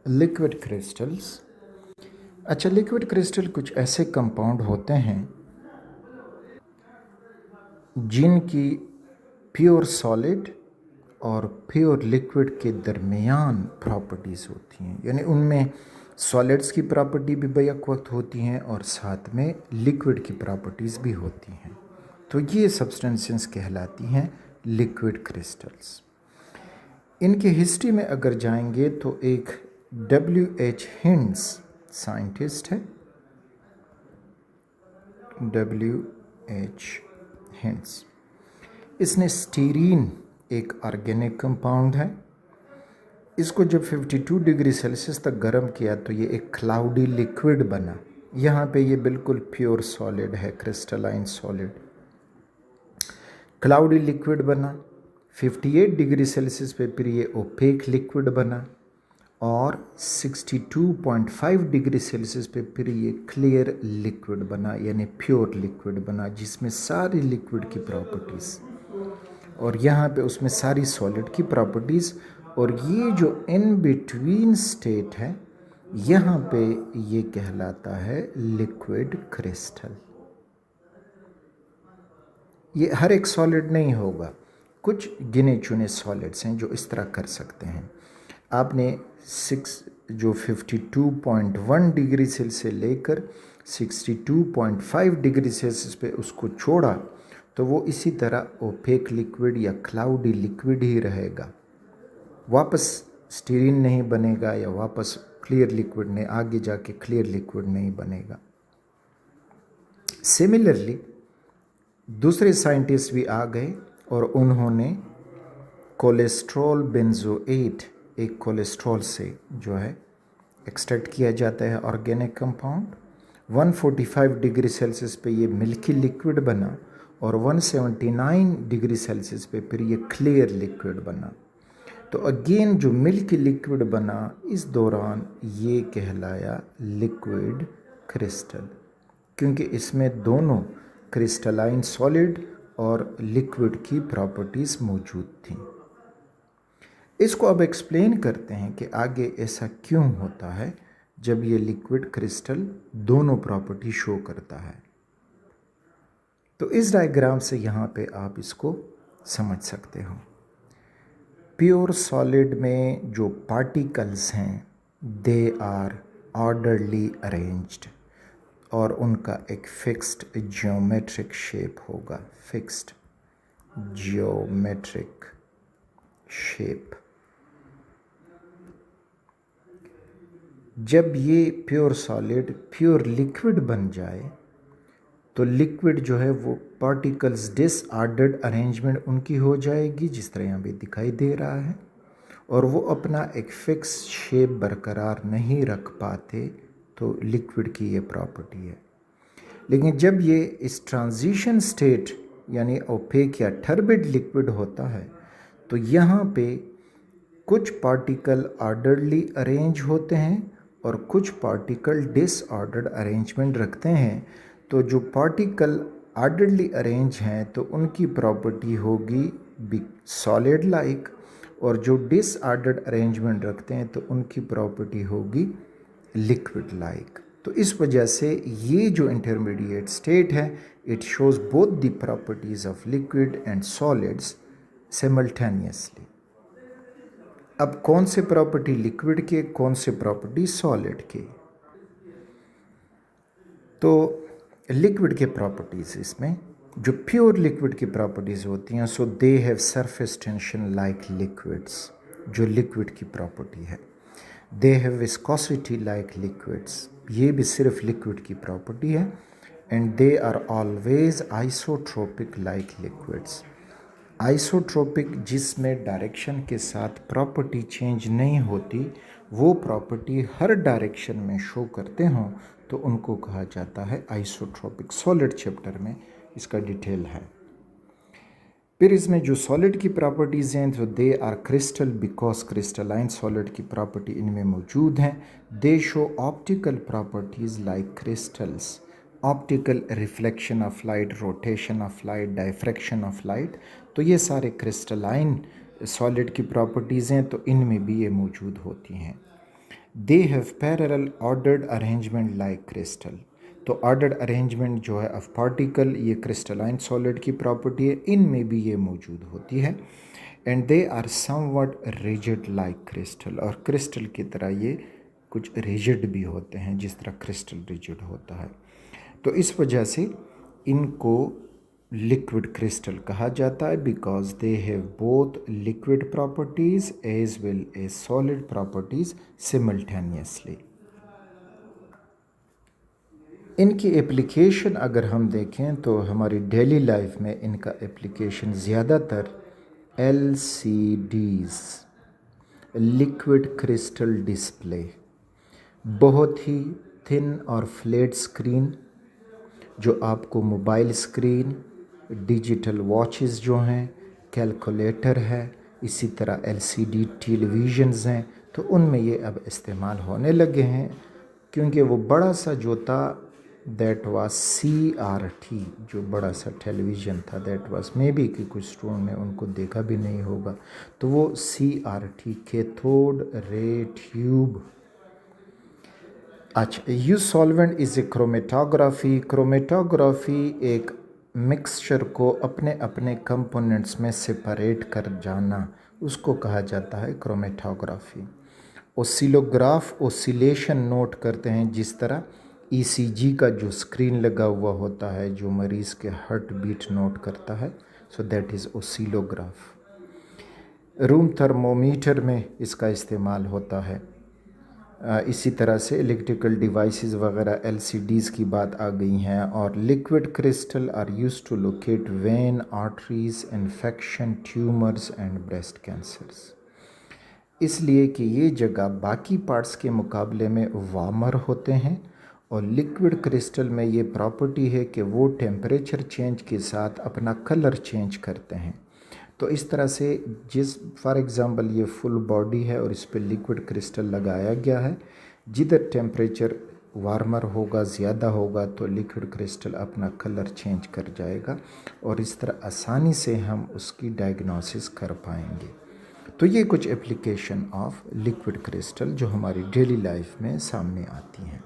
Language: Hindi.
Liquid crystals. अच्छा, लिक्विड क्रिस्टल कुछ ऐसे कंपाउंड होते हैं जिनकी प्योर सॉलिड और प्योर लिक्विड के दरमियान प्रॉपर्टीज़ होती हैं, यानी उनमें सॉलिड्स की प्रॉपर्टी भी बैक वक्त होती हैं और साथ में लिक्विड की प्रॉपर्टीज़ भी होती हैं। तो ये सब्सटेंसेस कहलाती हैं लिक्विड क्रिस्टल्स। इनकी हिस्ट्री में अगर जाएंगे तो एक W.H. हिंड्स साइंटिस्ट है। W.H. हिंड्स, इसने स्टीरीन एक ऑर्गेनिक कंपाउंड है, इसको जब 52 डिग्री सेल्सियस तक गर्म किया तो ये एक क्लाउडी लिक्विड बना। यहाँ पे ये बिल्कुल प्योर सॉलिड है, क्रिस्टलाइन सॉलिड। क्लाउडी लिक्विड बना, 58 डिग्री सेल्सियस पे फिर ये ओपेक लिक्विड बना और 62.5 डिग्री सेल्सियस पे फिर ये क्लियर लिक्विड बना, यानी प्योर लिक्विड बना जिसमें सारी लिक्विड की प्रॉपर्टीज़ और यहाँ पे उसमें सारी सॉलिड की प्रॉपर्टीज़। और ये जो इन बिटवीन स्टेट है यहाँ पे ये कहलाता है लिक्विड क्रिस्टल। ये हर एक सॉलिड नहीं होगा, कुछ गिने चुने सॉलिड्स हैं जो इस तरह कर सकते हैं। आपने 52.1 डिग्री सेल्सियस से लेकर 62.5 डिग्री सेल्सियस पे उसको छोड़ा तो वो इसी तरह ओपेक लिक्विड या क्लाउडी लिक्विड ही रहेगा, वापस स्टीरीन नहीं बनेगा या वापस क्लियर लिक्विड नहीं, आगे जाके क्लियर लिक्विड नहीं बनेगा। सिमिलरली दूसरे साइंटिस्ट भी आ गए और उन्होंने कोलेस्ट्रॉल बेंजोएट, एक कोलेस्ट्रॉल से जो है एक्सट्रैक्ट किया जाता है ऑर्गेनिक कंपाउंड, 145 डिग्री सेल्सियस पे ये मिल्की लिक्विड बना और 179 डिग्री सेल्सियस पे फिर ये क्लियर लिक्विड बना। तो अगेन जो मिल्की लिक्विड बना इस दौरान ये कहलाया लिक्विड क्रिस्टल, क्योंकि इसमें दोनों क्रिस्टलाइन सॉलिड और लिक्विड की प्रॉपर्टीज़ मौजूद थी। इसको अब एक्सप्लेन करते हैं कि आगे ऐसा क्यों होता है जब ये लिक्विड क्रिस्टल दोनों प्रॉपर्टी शो करता है। तो इस डायग्राम से यहाँ पे आप इसको समझ सकते हो। प्योर सॉलिड में जो पार्टिकल्स हैं दे आर ऑर्डरली अरेंज्ड और उनका एक फिक्स्ड जियोमेट्रिक शेप होगा, फिक्स्ड जियोमेट्रिक शेप। जब ये प्योर सॉलिड प्योर लिक्विड बन जाए तो लिक्विड जो है वो पार्टिकल्स डिसऑर्डर्ड अरेंजमेंट उनकी हो जाएगी, जिस तरह यहाँ पे दिखाई दे रहा है, और वो अपना एक फिक्स शेप बरकरार नहीं रख पाते, तो लिक्विड की ये प्रॉपर्टी है। लेकिन जब ये इस ट्रांजिशन स्टेट यानी ओपेक या टर्बिड लिक्विड होता है तो यहाँ पे कुछ पार्टिकल ऑर्डरली अरेंज होते हैं और कुछ पार्टिकल डिसऑर्डर्ड अरेंजमेंट रखते हैं। तो जो पार्टिकल ऑर्डरली अरेंज हैं तो उनकी प्रॉपर्टी होगी सॉलिड लाइक, और जो डिसऑर्डर्ड अरेंजमेंट रखते हैं तो उनकी प्रॉपर्टी होगी लिक्विड लाइक। तो इस वजह से ये जो इंटरमीडिएट स्टेट है it shows both the properties of liquid and solids simultaneously. अब कौन से प्रॉपर्टी लिक्विड के, कौन से प्रॉपर्टी सॉलिड के? तो लिक्विड के प्रॉपर्टीज़, इसमें जो प्योर लिक्विड की प्रॉपर्टीज़ होती हैं, so they have surface tension like liquids, जो लिक्विड की प्रॉपर्टी है। They have viscosity like liquids, ये भी सिर्फ लिक्विड की प्रॉपर्टी है। And they are always isotropic like liquids. Isotropic जिसमें डायरेक्शन के साथ प्रॉपर्टी चेंज नहीं होती, वो प्रॉपर्टी हर डायरेक्शन में शो करते हों तो उनको कहा जाता है आइसोट्रोपिक। सॉलिड चैप्टर में इसका डिटेल है। फिर इसमें जो सॉलिड की प्रॉपर्टीज़ हैं तो they are crystal because crystalline solid की प्रॉपर्टी इनमें मौजूद हैं। They show optical properties like crystals, optical reflection of light, rotation of light, diffraction of light. तो ये सारे क्रिस्टलाइन सॉलिड की प्रॉपर्टीज़ हैं, तो इनमें भी ये मौजूद होती हैं। They have parallel ordered arrangement like crystal. तो ऑर्डर्ड अरेंजमेंट जो है ऑफ पार्टिकल, ये क्रिस्टलाइन सॉलिड की प्रॉपर्टी है, इनमें भी ये मौजूद होती है। And they are somewhat rigid like crystal, और क्रिस्टल की तरह ये कुछ रिजिड भी होते हैं जिस तरह क्रिस्टल रिजिड होता है। तो इस वजह से इनको लिक्विड क्रिस्टल कहा जाता है, because they have both liquid properties as well as solid properties simultaneously. इनकी एप्लीकेशन अगर हम देखें तो हमारी डेली लाइफ में इनका एप्लीकेशन ज़्यादातर LCDs, लिक्विड क्रिस्टल डिस्प्ले, बहुत ही थिन और फ्लैट स्क्रीन जो आपको मोबाइल स्क्रीन, डिजिटल वॉचेस जो हैं, कैलकुलेटर है, इसी तरह LCD टेलीविज़न्स हैं, तो उनमें ये अब इस्तेमाल होने लगे हैं। क्योंकि वो बड़ा सा जो था दैट वाज CRT, जो बड़ा सा टेलीविज़न था, दैट वाज मे बी कि कुछ स्टूडेंट ने उनको देखा भी नहीं होगा, तो वो CRT कैथोड रे ट्यूब। अच्छा, you solvent is a chromatography. Chromatography एक मिक्सचर को अपने अपने कंपोनेंट्स में सेपरेट कर जाना, उसको कहा जाता है क्रोमेटोग्राफी। ओसिलोग्राफ ओसिलेशन नोट करते हैं, जिस तरह ECG का जो स्क्रीन लगा हुआ होता है जो मरीज़ के हार्ट बीट नोट करता है, so that is oscillograph. Room thermometer में इसका इस्तेमाल होता है। इसी तरह से इलेक्ट्रिकल डिवाइसेस वगैरह LCDs की बात आ गई हैं। और liquid crystal are used to locate vein, arteries, infection, tumours and breast cancers, इसलिए कि ये जगह बाकी पार्ट्स के मुकाबले में वार्मर होते हैं। और लिक्विड क्रिस्टल में ये प्रॉपर्टी है कि वो टेम्परेचर चेंज के साथ अपना कलर चेंज करते हैं। तो इस तरह से जिस फॉर एग्ज़ाम्पल ये फुल बॉडी है और इस पर लिक्विड क्रिस्टल लगाया गया है, जिधर टेम्परेचर वार्मर होगा, ज़्यादा होगा, तो लिक्विड क्रिस्टल अपना कलर चेंज कर जाएगा और इस तरह आसानी से हम उसकी डायग्नोसिस कर पाएंगे। तो ये कुछ एप्लीकेशन ऑफ लिक्विड क्रिस्टल जो हमारी डेली लाइफ में सामने आती हैं।